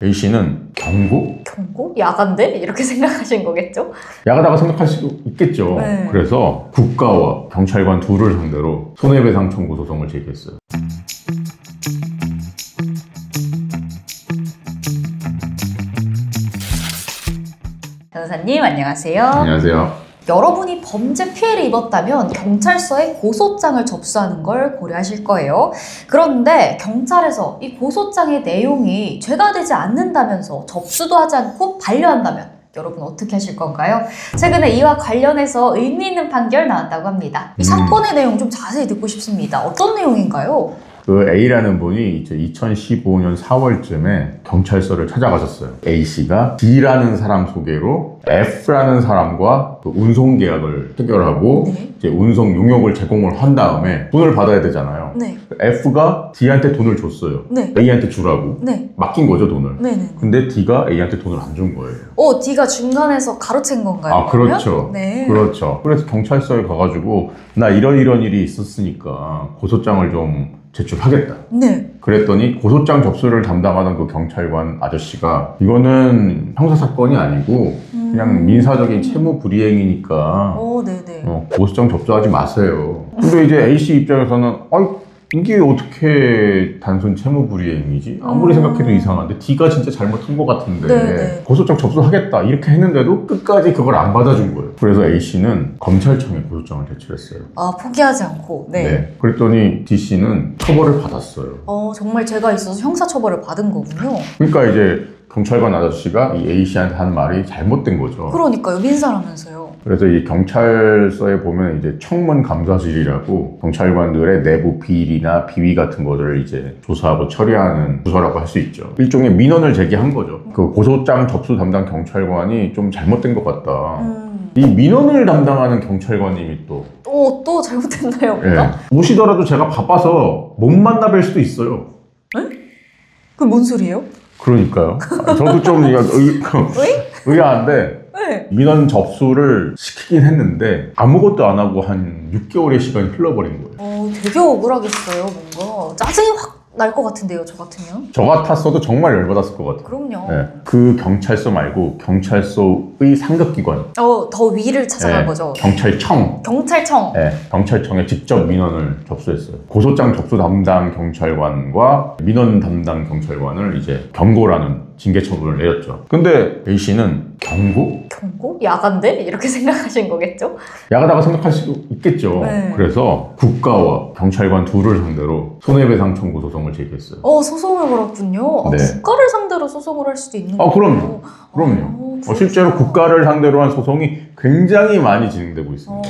A씨는 경고? 경고? 야간데? 이렇게 생각하신 거겠죠? 야가다가 생각할 수도 있겠죠. 네. 그래서 국가와 경찰관 둘을 상대로 손해배상 청구 소송을 제기했어요. 변호사님 안녕하세요. 안녕하세요. 여러분이 범죄 피해를 입었다면 경찰서에 고소장을 접수하는 걸 고려하실 거예요. 그런데 경찰에서 이 고소장의 내용이 죄가 되지 않는다면서 접수도 하지 않고 반려한다면 여러분 어떻게 하실 건가요? 최근에 이와 관련해서 의미 있는 판결 나왔다고 합니다. 이 사건의 내용 좀 자세히 듣고 싶습니다. 어떤 내용인가요? 그 A라는 분이 2015년 4월쯤에 경찰서를 찾아가셨어요. A씨가 D라는 사람 소개로 F라는 사람과 그 운송 계약을 체결하고 네. 이제 운송 용역을 제공을 한 다음에 돈을 받아야 되잖아요. 네. F가 D한테 돈을 줬어요. 네. A한테 주라고. 네. 맡긴 거죠, 돈을. 네네. 근데 D가 A한테 돈을 안 준 거예요. D가 중간에서 가로챈 건가요? 아, 그렇죠. 네. 그렇죠. 그래서 경찰서에 가가지고 나 이런 일이 있었으니까 고소장을 좀 제출하겠다. 네. 그랬더니 고소장 접수를 담당하던 그 경찰관 아저씨가 이거는 형사사건이 아니고 그냥 민사적인 채무 불이행이니까 네네. 고소장 접수하지 마세요. 근데 이제 A씨 입장에서는 이게 어떻게 단순 채무 불이행이지? 아무리 생각해도 이상한데 D가 진짜 잘못한 것 같은데 네네. 고소장 접수하겠다 이렇게 했는데도 끝까지 그걸 안 받아준 거예요. 그래서 A씨는 검찰청에 고소장을 제출했어요. 아, 포기하지 않고. 네. 그랬더니 D씨는 처벌을 받았어요. 정말 죄가 있어서 형사처벌을 받은 거군요. 그러니까 이제 경찰관 아저씨가 이 A씨한테 한 말이 잘못된 거죠. 그러니까요. 민사라면서요. 그래서 이 경찰서에 보면 이제 청문 감사실이라고 경찰관들의 내부 비리나 비위 같은 것들을 이제 조사하고 처리하는 부서라고 할 수 있죠. 일종의 민원을 제기한 거죠. 그 고소장 접수 담당 경찰관이 좀 잘못된 것 같다. 이 민원을 담당하는 경찰관님이 또 잘못했나요? 오시더라도 제가 바빠서 못 만나 뵐 수도 있어요. 그게 뭔 소리예요? 그러니까요. 저도 좀 의아한데 네. 민원 접수를 시키긴 했는데 아무것도 안 하고 한 6개월의 시간이 흘러버린 거예요. 되게 억울하겠어요. 뭔가 짜증이 확 날 것 같은데요. 저 같으면. 저 같았어도 정말 열받았을 것 같아요. 그럼요. 네. 그 경찰서 말고 경찰서의 상급기관. 더 위를 찾아간 거죠. 경찰청. 경찰청. 네, 경찰청에 직접 민원을 접수했어요. 고소장 접수 담당 경찰관과 민원 담당 경찰관을 이제 경고라는 징계 처분을 내렸죠. 근데 A씨는 경고? 경고? 야간데? 이렇게 생각하신 거겠죠? 야가다가 생각할 수도 있겠죠. 네. 그래서 국가와 경찰관 둘을 상대로 손해배상 청구 소송을 제기했어요. 소송을 걸었군요. 네. 국가를 상대로 소송을 할 수도 있는 거예요? 그럼요. 실제로 국가를 상대로 한 소송이 굉장히 많이 진행되고 있습니다.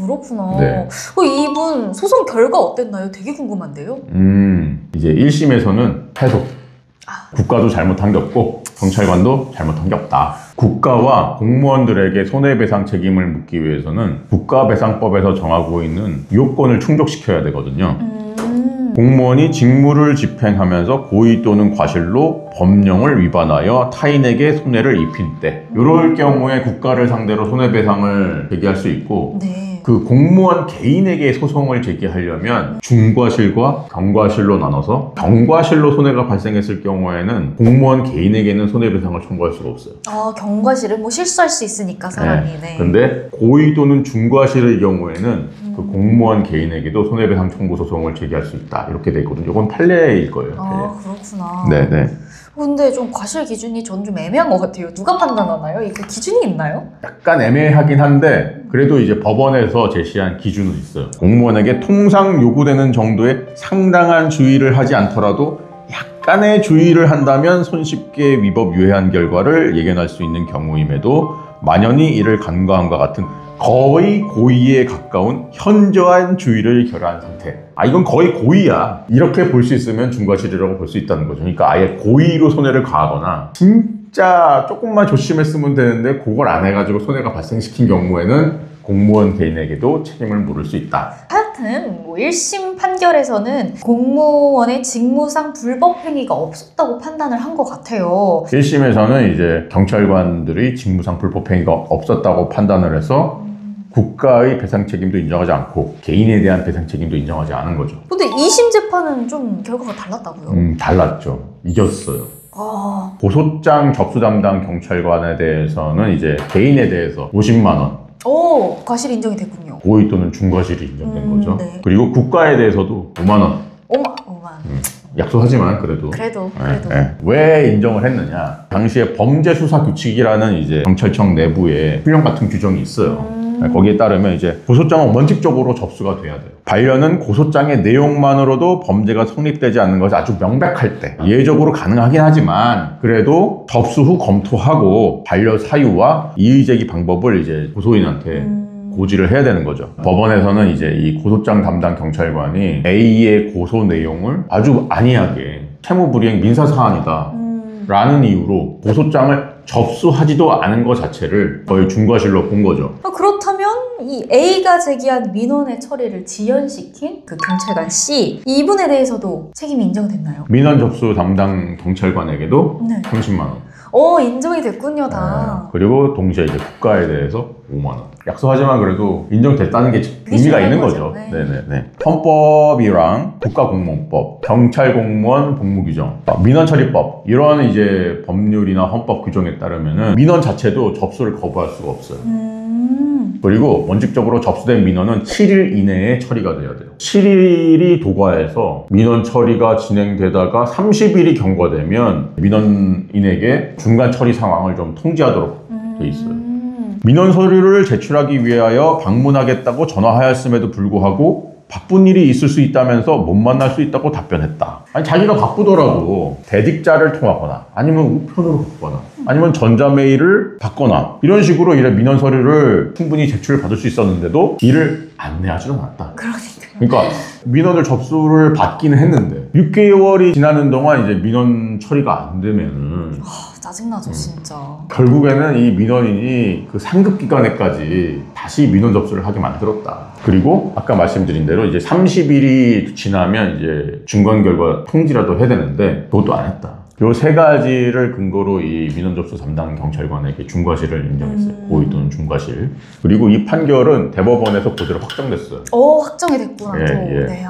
그렇구나. 네. 이분 소송 결과 어땠나요? 되게 궁금한데요? 이제 1심에서는 패소. 국가도 잘못한 게 없고 경찰관도 잘못한 게 없다. 국가와 공무원들에게 손해배상 책임을 묻기 위해서는 국가배상법에서 정하고 있는 요건을 충족시켜야 되거든요. 공무원이 직무를 집행하면서 고의 또는 과실로 법령을 위반하여 타인에게 손해를 입힌 때 이럴 경우에 국가를 상대로 손해배상을 제기할 수 있고 네. 그 공무원 개인에게 소송을 제기하려면 중과실과 경과실로 나눠서 경과실로 손해가 발생했을 경우에는 공무원 개인에게는 손해배상을 청구할 수가 없어요. 경과실은 실수할 수 있으니까 사람이. 네. 근데 고의 또는 중과실의 경우에는 그 공무원 개인에게도 손해배상 청구 소송을 제기할 수 있다. 이렇게 돼 있거든요. 이건 판례일 거예요. 그렇구나. 네네. 근데 좀 과실 기준이 전 좀 애매한 것 같아요. 누가 판단하나요? 이거 기준이 있나요? 약간 애매하긴 한데 그래도 이제 법원에서 제시한 기준은 있어요. 공무원에게 통상 요구되는 정도의 상당한 주의를 하지 않더라도 약간의 주의를 한다면 손쉽게 위법 유해한 결과를 예견할 수 있는 경우임에도 만연히 이를 간과함과 같은 거의 고의에 가까운 현저한 주의를 결여한 상태. 이건 거의 고의야. 이렇게 볼 수 있으면 중과실이라고 볼 수 있다는 거죠. 그러니까 아예 고의로 손해를 가하거나 진짜 조금만 조심했으면 되는데 그걸 안 해가지고 손해가 발생시킨 경우에는 공무원 개인에게도 책임을 물을 수 있다. 하여튼 1심 판결에서는 공무원의 직무상 불법 행위가 없었다고 판단을 한 것 같아요. 1심에서는 이제 경찰관들이 직무상 불법 행위가 없었다고 판단을 해서 국가의 배상 책임도 인정하지 않고 개인에 대한 배상 책임도 인정하지 않은 거죠. 근데 2심 재판은 좀 결과가 달랐다고요? 달랐죠. 이겼어요. 고소장 접수 담당 경찰관에 대해서는 이제 개인에 대해서 50만 원, 오, 과실 인정이 됐군요. 고의 또는 중과실이 인정된 거죠. 네. 그리고 국가에 대해서도 5만 원. 5만. 약소하지만 그래도. 그래도. 왜 인정을 했느냐? 당시에 범죄 수사 규칙이라는 이제 경찰청 내부에 훈령 같은 규정이 있어요. 거기에 따르면 이제 고소장은 원칙적으로 접수가 돼야 돼요. 반려는 고소장의 내용만으로도 범죄가 성립되지 않는 것이 아주 명백할 때 예외적으로 가능하긴 하지만 그래도 접수 후 검토하고 반려 사유와 이의 제기 방법을 이제 고소인한테 고지를 해야 되는 거죠. 법원에서는 이제 이 고소장 담당 경찰관이 A의 고소 내용을 아주 안이하게 채무불이행 민사사안이다 라는 이유로 고소장을 접수하지도 않은 것 자체를 거의 중과실로 본 거죠. 그렇다면 이 A가 제기한 민원의 처리를 지연시킨 그 경찰관 C, 이분에 대해서도 책임이 인정됐나요? 민원 접수 담당 경찰관에게도 네. 30만 원. 인정이 됐군요, 다. 그리고 동시에 이제 국가에 대해서 5만 원. 약소하지만 그래도 인정됐다는 게 의미가 있는 거죠. 네. 네네네. 헌법이랑 국가공무원법, 경찰공무원 복무규정, 민원처리법 이런 이제 법률이나 헌법 규정에 따르면은 민원 자체도 접수를 거부할 수가 없어요. 그리고 원칙적으로 접수된 민원은 7일 이내에 처리가 돼야 돼요. 7일이 도과해서 민원 처리가 진행되다가 30일이 경과되면 민원인에게 중간 처리 상황을 좀 통지하도록 돼 있어요. 민원 서류를 제출하기 위하여 방문하겠다고 전화하였음에도 불구하고 바쁜 일이 있을 수 있다면서 못 만날 수 있다고 답변했다. 아니 자기가 바쁘더라도 대직자를 통하거나 아니면 우편으로 받거나 아니면 전자메일을 받거나 이런 식으로 이래 민원 서류를 충분히 제출을 받을 수 있었는데도 이를 안내하지는 않았다. 그러니까 민원을 접수를 받기는 했는데 6개월이 지나는 동안 이제 민원 처리가 안 되면은 짜증나죠, 진짜. 결국에는 이 민원인이 그 상급 기관에까지 다시 민원 접수를 하게 만들었다. 그리고 아까 말씀드린 대로 이제 30일이 지나면 이제 중간 결과 통지라도 해야 되는데 그것도 안 했다. 요 세 가지를 근거로 이 민원 접수 담당 경찰관에게 중과실을 인정했어요. 고의 또는 중과실. 그리고 이 판결은 대법원에서 그대로 확정됐어요. 확정이 됐구나. 예, 또. 예. 네,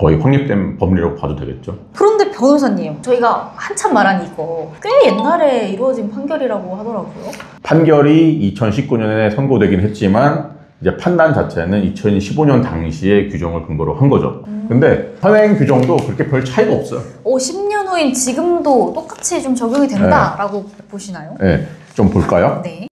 거의 확립된 법리라고 봐도 되겠죠. 그런데 변호사님, 저희가 한참 말한 이거 꽤 옛날에 이루어진 판결이라고 하더라고요. 판결이 2019년에 선고되긴 했지만 이제 판단 자체는 2015년 당시의 규정을 근거로 한 거죠. 근데 현행 규정도 그렇게 별 차이가 없어요. 10년 후인 지금도 똑같이 좀 적용이 된다라고 보시나요? 네, 좀 볼까요? 네.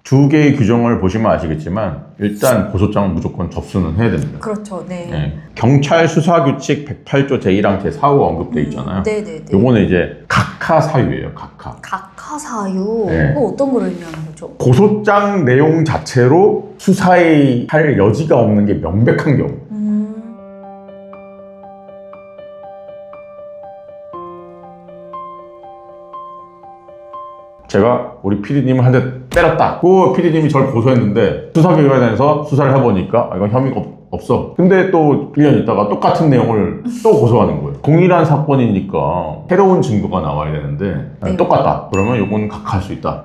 두 개의 규정을 보시면 아시겠지만 일단 고소장은 무조건 접수는 해야 됩니다. 그렇죠. 네. 네. 경찰 수사규칙 108조 제1항 제4호 언급돼 있잖아요. 네네네. 요거는 이제 각하 사유예요. 각하. 각하 사유. 네. 그거 어떤 걸 의미하는 거죠? 고소장 내용 자체로 수사할 여지가 없는 게 명백한 경우. 제가 우리 PD님을 한 대 때렸다. 그 PD님이 저를 고소했는데 수사기관에서 수사를 해보니까 이건 혐의가 없어. 근데 또 1년 있다가 똑같은 내용을 또 고소하는 거예요. 동일한 사건이니까 새로운 증거가 나와야 되는데 네. 똑같다. 그러면 이건 각하할 수 있다.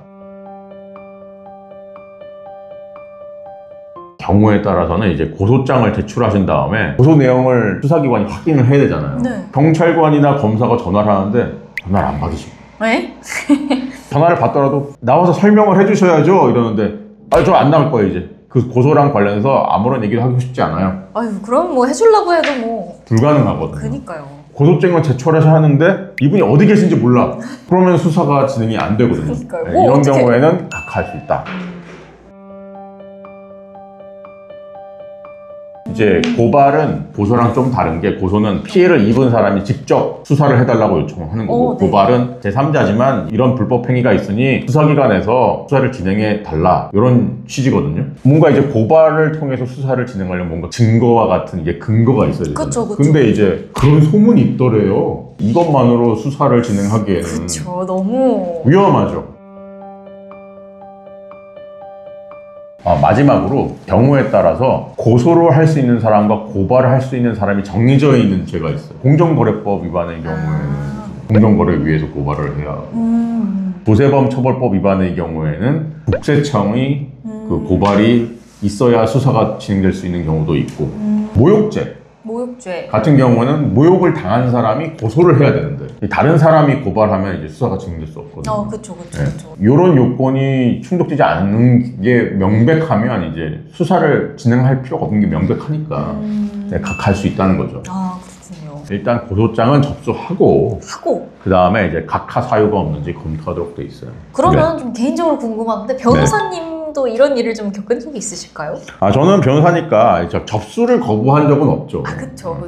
경우에 따라서는 이제 고소장을 제출하신 다음에 고소 내용을 수사기관이 확인을 해야 되잖아요. 네. 경찰관이나 검사가 전화를 하는데 전화를 안 받으시고 네? 전화를 받더라도 나와서 설명을 해주셔야죠 이러는데 저 안 나갈 거예요 이제. 그 고소랑 관련해서 아무런 얘기도 하고 싶지 않아요. 그럼 뭐 해주려고 해도 뭐. 불가능하거든요. 그니까요. 고소장을 제출해서 하는데 이분이 어디 계신지 몰라. 그러면 수사가 진행이 안 되거든요. 그러니까요. 네, 뭐 이런 어떡해. 경우에는 각하할 수 있다. 이제 고발은 고소랑 좀 다른 게 고소는 피해를 입은 사람이 직접 수사를 해달라고 요청하는 거고 네. 고발은 제3자지만 이런 불법 행위가 있으니 수사기관에서 수사를 진행해 달라 이런 취지거든요. 뭔가 이제 고발을 통해서 수사를 진행하려면 뭔가 증거와 같은 이제 근거가 있어야 되잖아요. 그쵸. 근데 이제 그런 소문이 있더래요. 이것만으로 수사를 진행하기에는 그쵸. 너무. 위험하죠. 마지막으로 경우에 따라서 고소를 할 수 있는 사람과 고발을 할 수 있는 사람이 정해져 있는 죄가 있어요. 공정거래법 위반의 경우에는 공정거래 위해서 고발을 해야 하고 도세범 처벌법 위반의 경우에는 국세청의 그 고발이 있어야 수사가 진행될 수 있는 경우도 있고 모욕죄 모욕죄. 같은 경우는 모욕을 당한 사람이 고소를 해야 되는데 다른 사람이 고발하면 이제 수사가 진행될 수 없거든요. 그쵸. 이런 요건이 충족되지 않는 게 명백하면 이제 수사를 진행할 필요가 없는 게 명백하니까 각할 수 있다는 거죠. 그렇군요. 일단 고소장은 접수하고 하고. 그 다음에 이제 각하 사유가 없는지 검토하도록 돼 있어요. 그러면 좀 개인적으로 궁금한데 변호사님도 이런 일을 좀 겪은 적이 있으실까요? 저는 변호사니까 접수를 거부한 적은 없죠. 그쵸.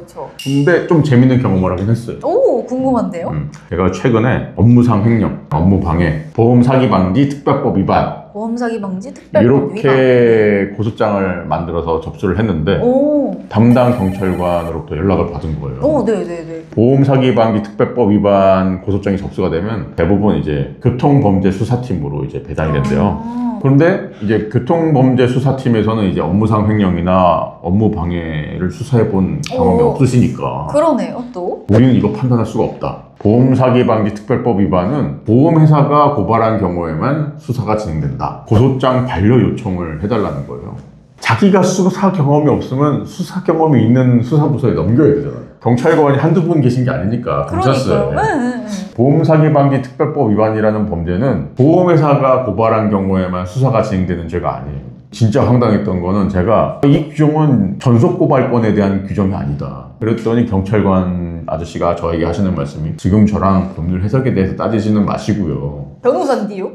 근데 좀 재밌는 경험을 하긴 했어요. 오, 궁금한데요? 제가 최근에 업무상 횡령, 업무방해, 보험사기방지 특별법 위반 보험사기 방지 특별법 위반. 이렇게 고소장을 만들어서 접수를 했는데 담당 경찰관으로부터 연락을 받은 거예요. 네네네. 보험사기방지 특별법 위반 고소장이 접수가 되면 대부분 이제 교통범죄수사팀으로 이제 배당이 된대요. 그런데 이제 교통범죄수사팀에서는 이제 업무상 횡령이나 업무방해를 수사해 본 경험이 없으시니까 그러네요, 또. 우리는 이거 판단할 수가 없다. 보험사기방지 특별법 위반은 보험회사가 고발한 경우에만 수사가 진행된다. 고소장 반려 요청을 해달라는 거예요. 자기가 수사 경험이 없으면 수사 경험이 있는 수사부서에 넘겨야 되잖아요. 경찰관이 한두 분 계신 게 아니니까 경찰서에. 보험사기방지 특별법 위반이라는 범죄는 보험회사가 고발한 경우에만 수사가 진행되는 죄가 아니에요. 진짜 황당했던 거는 제가 이 규정은 전속고발권에 대한 규정이 아니다. 그랬더니 경찰관 아저씨가 저에게 하시는 말씀이 지금 저랑 법률 해석에 대해서 따지지는 마시고요. 변호사인데요?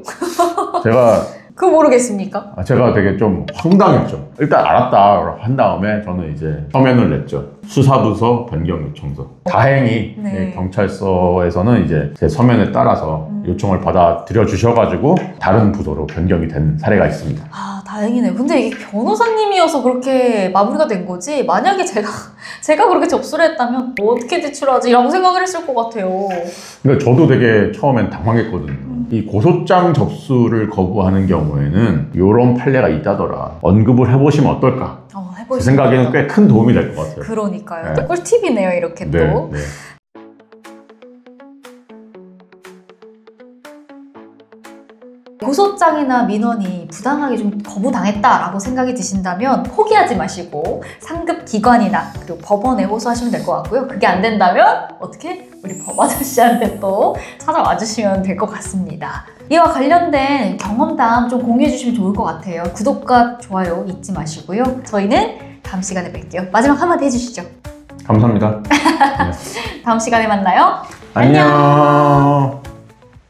그거 모르겠습니까? 제가 되게 좀 황당했죠. 일단 알았다 한 다음에 저는 이제 서면을 냈죠. 수사부서 변경 요청서. 다행히 경찰서에서는 이제 제 서면에 따라서 요청을 받아들여 주셔가지고 다른 부서로 변경이 된 사례가 있습니다. 다행이네요. 근데 이게 변호사님이어서 그렇게 마무리가 된 거지 만약에 제가 그렇게 접수를 했다면 어떻게 대출하지? 라고 생각을 했을 것 같아요. 그러니까 저도 되게 처음엔 당황했거든요. 이 고소장 접수를 거부하는 경우에는 이런 판례가 있다더라. 언급을 해보시면 어떨까? 제 생각에는 꽤 큰 도움이 될 것 같아요. 그러니까요. 또 꿀팁이네요, 이렇게 또. 고소장이나 민원이 부당하게 좀 거부당했다라고 생각이 드신다면 포기하지 마시고 상급 기관이나 그리고 법원에 호소하시면 될 것 같고요. 그게 안 된다면 어떻게? 우리 법 아저씨한테 또 찾아와 주시면 될 것 같습니다. 이와 관련된 경험담 좀 공유해 주시면 좋을 것 같아요. 구독과 좋아요 잊지 마시고요. 저희는 다음 시간에 뵐게요. 마지막 한마디 해주시죠. 감사합니다. 다음 시간에 만나요. 안녕.